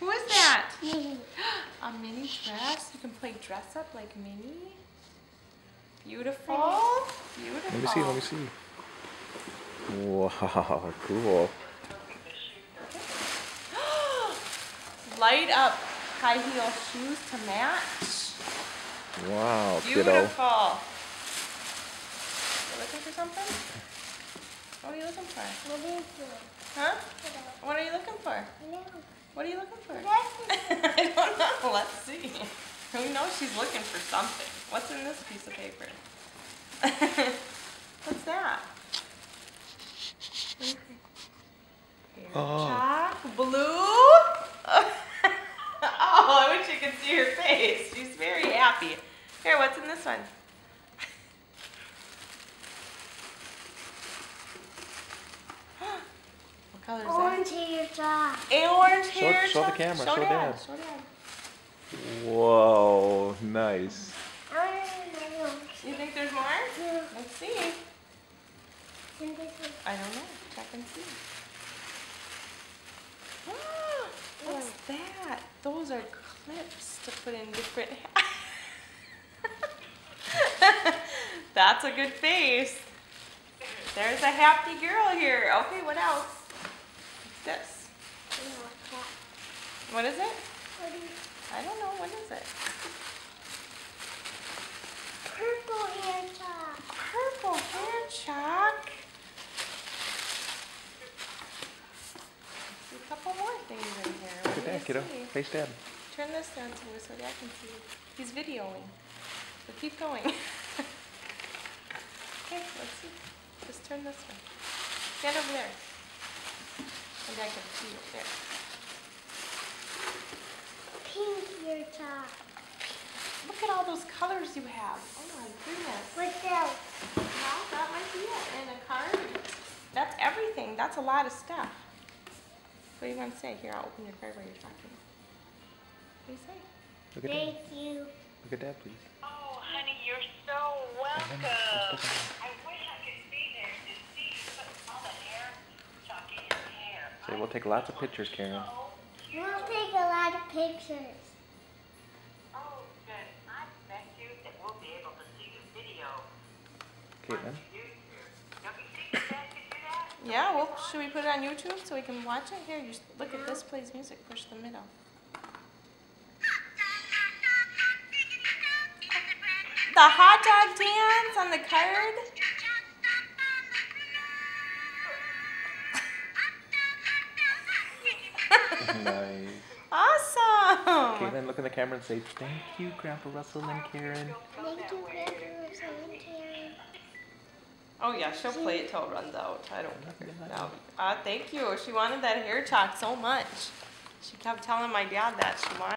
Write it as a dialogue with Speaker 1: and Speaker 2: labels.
Speaker 1: Who is that? Minnie. A Minnie dress? You can play dress up like Minnie? Beautiful. Beautiful.
Speaker 2: Let me see, let me see. Wow, cool.
Speaker 1: Light up high heel shoes to match.
Speaker 2: Wow,
Speaker 1: Beautiful.
Speaker 2: kiddo.
Speaker 1: You looking for something? What are you looking for? Huh? What are you looking for? What are you looking for? I don't know. Let's see. We know she's looking for something. What's in this piece of paper? What's that? Hair chalk, blue. Oh, I wish you could see her face. She's very happy. Here, what's in this one? What color is
Speaker 3: Orange hair chalk.
Speaker 1: that? Orange hair
Speaker 2: Show the
Speaker 1: chalk?
Speaker 2: camera,
Speaker 1: Show
Speaker 2: show
Speaker 1: Dad.
Speaker 2: Dad.
Speaker 1: Show Dad.
Speaker 2: Whoa, nice.
Speaker 1: You think there's more?
Speaker 3: Yeah.
Speaker 1: Let's see. I don't know. Check and see. What's that? Those are clips to put in different That's a good face. There's a happy girl here. Okay, what else? What's this? What is it? I don't know. What is it?
Speaker 3: Purple hair chalk.
Speaker 1: Purple hair chalk. A couple more things in here.
Speaker 2: Look at that, kiddo. Face Dad.
Speaker 1: Turn this down so Dad can see. He's videoing. So keep going. Okay, let's see. Just turn this way. Stand over there. And Dad can see over there.
Speaker 3: Pink hair chalk.
Speaker 1: Look at all those colors you have. Oh my goodness.
Speaker 3: What else?
Speaker 1: Well, that might be it. And a card. That's everything. That's a lot of stuff. What do you want to say? Here, I'll open your card while you're talking. What do you say?
Speaker 2: Look at Dad.
Speaker 3: Thank you.
Speaker 2: Look at Dad, please.
Speaker 4: Oh, honey, you're so welcome. I wish I could be there to see you put all the hair chalk in your hair.
Speaker 2: Say, we'll take lots of pictures, Karen.
Speaker 3: We'll take a lot of pictures.
Speaker 4: Oh, good. I bet you that we'll be able to see the video
Speaker 2: Caitlin?
Speaker 4: on YouTube. Don't you think your dad could do that?
Speaker 1: Yeah, well, should we put it on YouTube so we can watch it? Here, just look at this plays music. Push the middle. The hot dog dance on the card.
Speaker 2: Nice.
Speaker 1: Awesome.
Speaker 2: Caitlin, look in the camera and say, thank you, Grandpa Russell and Karen.
Speaker 3: Thank you, Grandpa Russell and Karen.
Speaker 1: Oh yeah, she'll play it till it runs out. I don't care. No. Thank you. She wanted that hair chalk so much. She kept telling my dad that she wanted